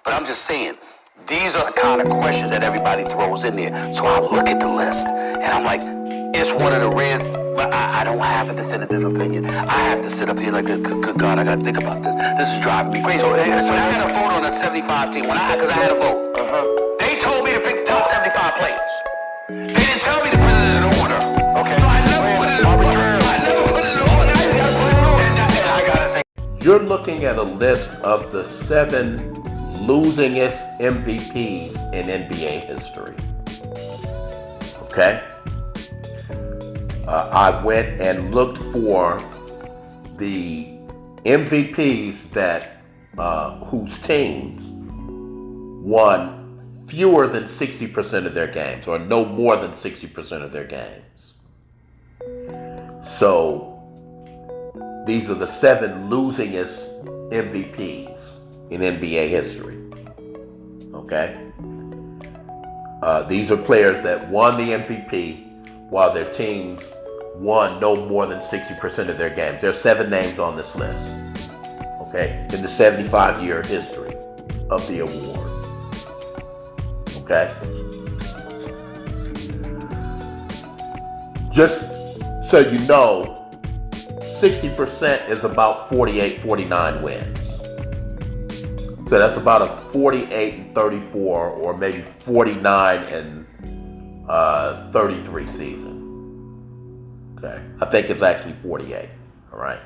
But I'm just saying, these are the kind of questions that everybody throws in there. So I look at the list, and I'm like, it's one of the rare, but I don't have a definitive opinion. I have to sit up here like, good God, I gotta think about this. This is driving me crazy. So I had a vote on that 75 team, because I had a vote. They told me to pick the top 75 players. They didn't tell me to put it in an order. Okay. So I never put it in order. And I gotta think. You're looking at a list of the 7 losingest MVPs in NBA history. Okay? I went and looked for the MVPs that whose teams won fewer than 60% of their games, or no more than 60% of their games. So these are the 7 losingest MVPs in NBA history. Okay? These are players that won the MVP while their teams won no more than 60% of their games. There are 7 names on this list. Okay? In the 75-year history of the award. Okay? Just so you know, 60% is about 48, 49 wins. So that's about a 48 and 34, or maybe 49 and 33 season. Okay, I think it's actually 48. All right.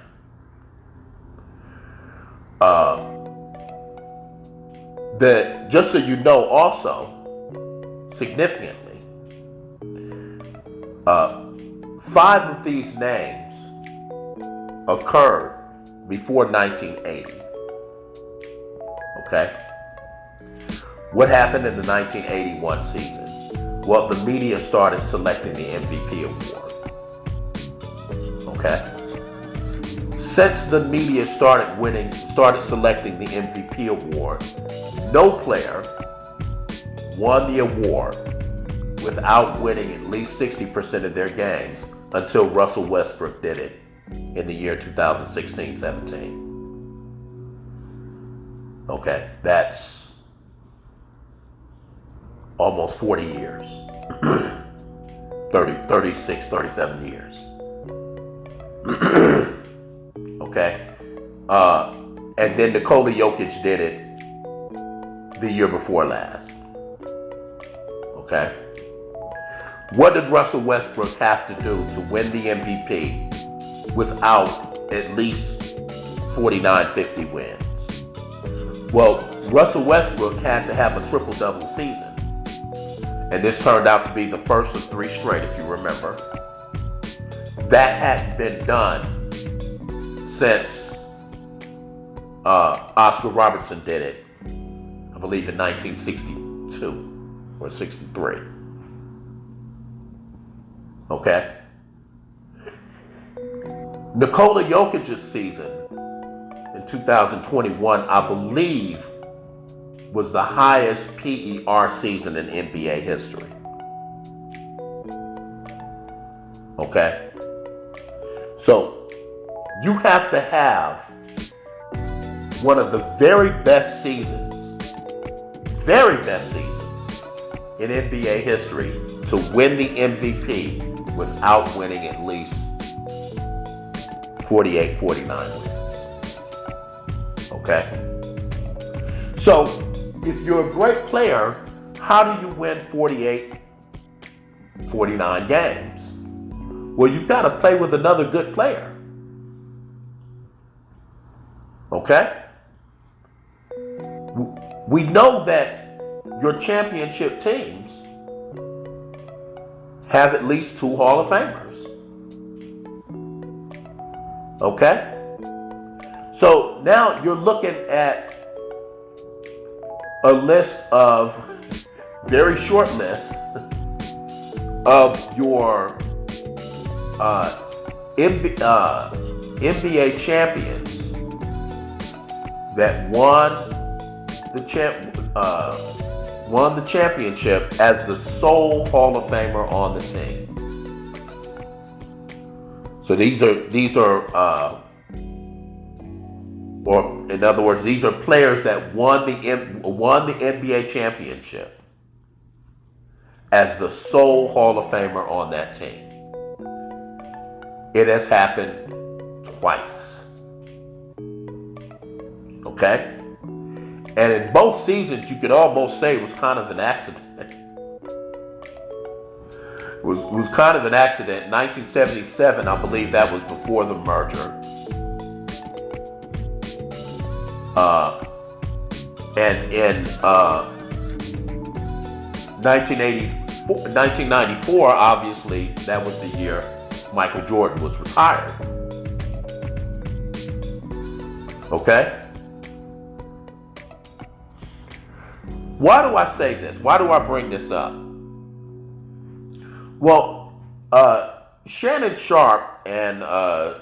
Just so you know, also significantly, 5 of these names occurred before 1980. Okay? What happened in the 1981 season? Well, the media started selecting the MVP award. Okay? Since the media started selecting the MVP award, no player won the award without winning at least 60% of their games until Russell Westbrook did it in the year 2016-17. Okay, that's almost 40 years. 36, 37 years. Okay. And then Nikola Jokic did it the year before last. Okay. What did Russell Westbrook have to do to win the MVP without at least 49, 50 wins? Well, Russell Westbrook had to have a triple-double season. And this turned out to be the first of 3 straight, if you remember. That hadn't been done since Oscar Robertson did it, I believe in 1962 or 63. Okay? Nikola Jokic's season in 2021, I believe, was the highest PER season in NBA history. Okay? So, you have to have one of the very best seasons in NBA history to win the MVP without winning at least 48, 49 wins. Okay? So, if you're a great player, how do you win 48, 49 games? Well, you've got to play with another good player. Okay? We know that your championship teams have at least 2 Hall of Famers. Okay? So now you're looking at a list of, very short list, of your NBA champions that won the championship as the sole Hall of Famer on the team. So these are or in other words, these are players that won the NBA championship as the sole Hall of Famer on that team. It has happened twice. Okay? And in both seasons, you could almost say it was kind of an accident. It was kind of an accident. 1977, I believe that was before the merger. And in 1994, obviously, that was the year Michael Jordan was retired. Okay? Why do I say this? Why do I bring this up? Well, Shannon Sharp and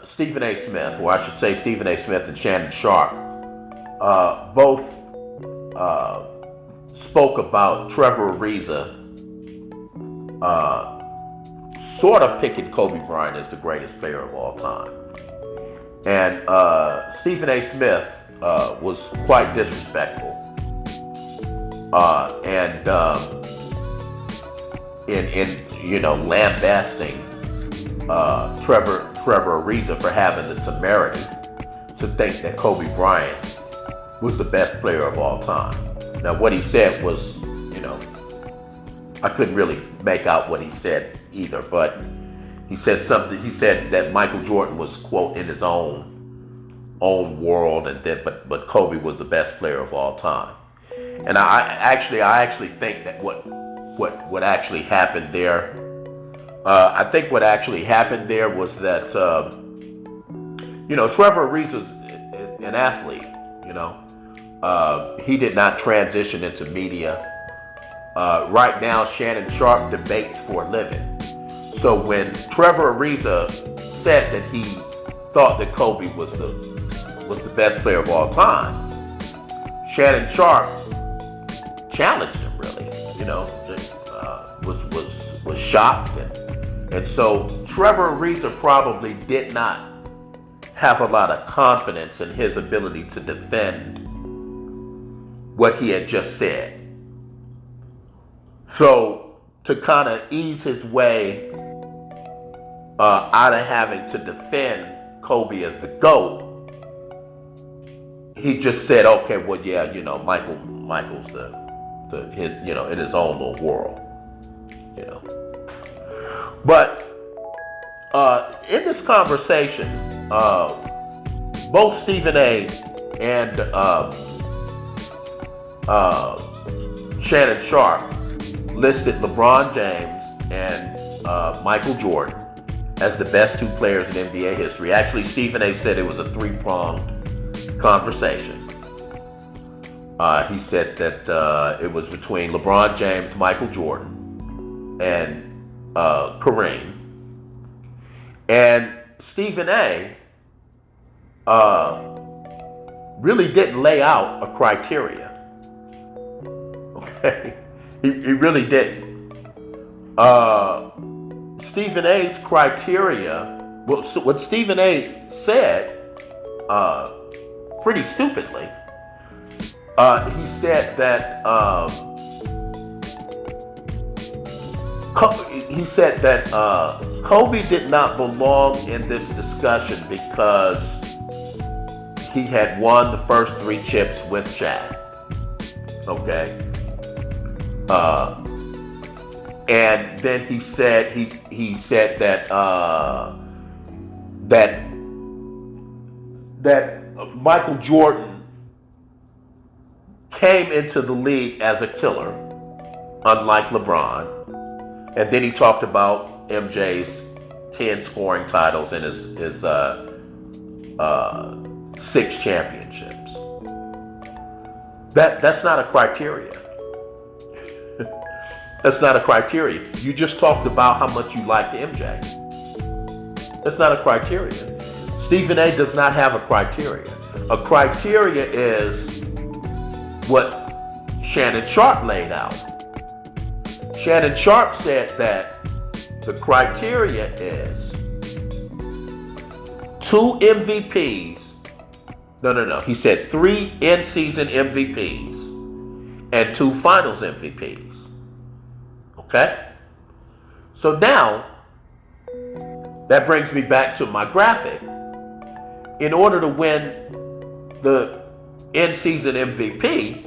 Stephen A. Smith, or I should say Stephen A. Smith and Shannon Sharp, both spoke about Trevor Ariza sort of picking Kobe Bryant as the greatest player of all time. And Stephen A. Smith was quite disrespectful. And in lambasting Trevor Ariza for having the temerity to think that Kobe Bryant was the best player of all time. Now, what he said was, I couldn't really make out what he said either, but he said something. He said that Michael Jordan was, quote, in his own world, and that but Kobe was the best player of all time. And I actually think that what actually happened there, I think what actually happened there was that Trevor Ariza's an athlete. He did not transition into media. Right now, Shannon Sharp debates for a living. So when Trevor Ariza said that he thought that Kobe was the best player of all time, Shannon Sharp challenged him, really. Was shocked, and so Trevor Ariza probably did not have a lot of confidence in his ability to defend what he had just said. So to kind of ease his way out of having to defend Kobe as the GOAT, he just said, okay, well, yeah, Michael's his in his own little world, But in this conversation, both Stephen A. and Shannon Sharp listed LeBron James and Michael Jordan as the best two players in NBA history. Actually, Stephen A. said it was a three-pronged conversation. He said that it was between LeBron James, Michael Jordan, and Kareem. And Stephen A. Really didn't lay out a criteria. Okay? He really didn't. Stephen A.'s criteria, well, so what Stephen A. said, pretty stupidly, he said that Kobe did not belong in this discussion because he had won the first 3 chips with Shaq. Okay. And then he said that that Michael Jordan came into the league as a killer, unlike LeBron. And then he talked about MJ's 10 scoring titles and his 6 championships. That's not a criteria. That's not a criteria. You just talked about how much you liked MJ. That's not a criteria. Stephen A. does not have a criteria. A criteria is what Shannon Sharp laid out. Shannon Sharp said that the criteria is 2 MVPs No. He said 3 in-season MVPs and 2 finals MVPs. Okay? So now, that brings me back to my graphic. In order to win the in-season MVP,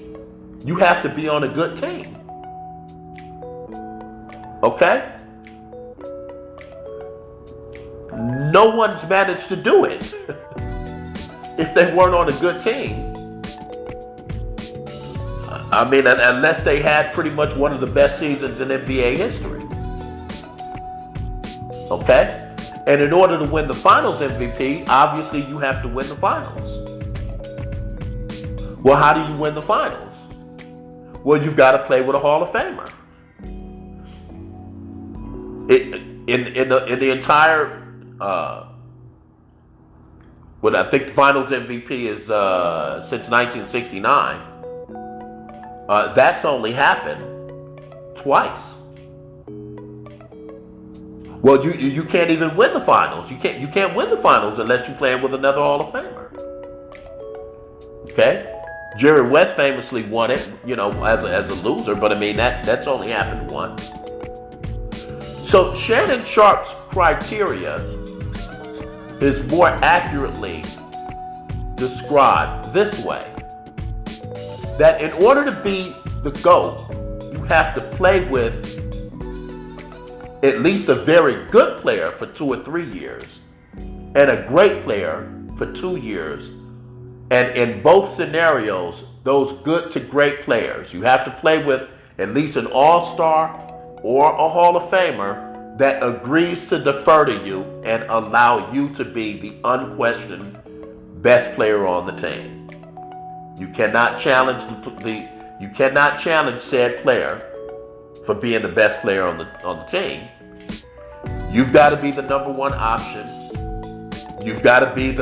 you have to be on a good team. Okay? No one's managed to do it if they weren't on a good team. I mean, unless they had pretty much one of the best seasons in NBA history. Okay? And in order to win the finals MVP, obviously you have to win the finals. Well, how do you win the finals? Well, you've got to play with a Hall of Famer. In the entire, what I think the finals MVP is since 1969. That's only happened twice. Well, you can't even win the finals. You can't win the finals unless you're playing with another Hall of Famer. Okay? Jerry West famously won it, as a loser, but I mean that's only happened once. So Shannon Sharp's criteria is more accurately described this way: that in order to be the GOAT, you have to play with at least a very good player for 2 or 3 years and a great player for 2 years. And in both scenarios, those good to great players, you have to play with at least an all-star or a Hall of Famer that agrees to defer to you and allow you to be the unquestioned best player on the team. You cannot challenge you cannot challenge said player for being the best player on the team. You've got to be the number one option. You've got to be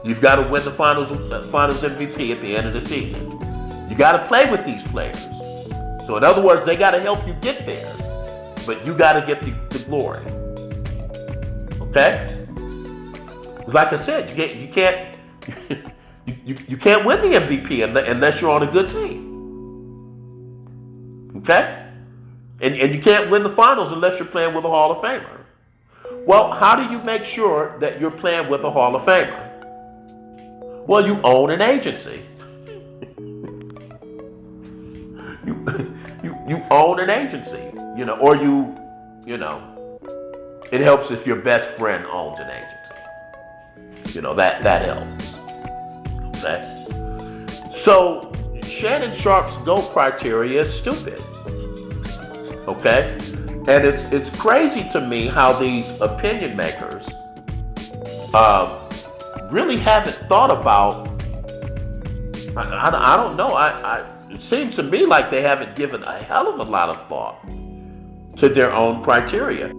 you've got to win the finals MVP at the end of the season. You got to play with these players. So in other words, they got to help you get there, but you got to get the glory. Okay? Like I said, you can't you can't win the MVP unless you're on a good team. Okay? And you can't win the finals unless you're playing with a Hall of Famer. Well, how do you make sure that you're playing with a Hall of Famer? Well, you own an agency. you own an agency, or it helps if your best friend owns an agency. That helps. Okay? So Shannon Sharp's GOAT criteria is stupid. Okay? And it's crazy to me how these opinion makers really haven't thought about, I don't know, it seems to me like they haven't given a hell of a lot of thought to their own criteria.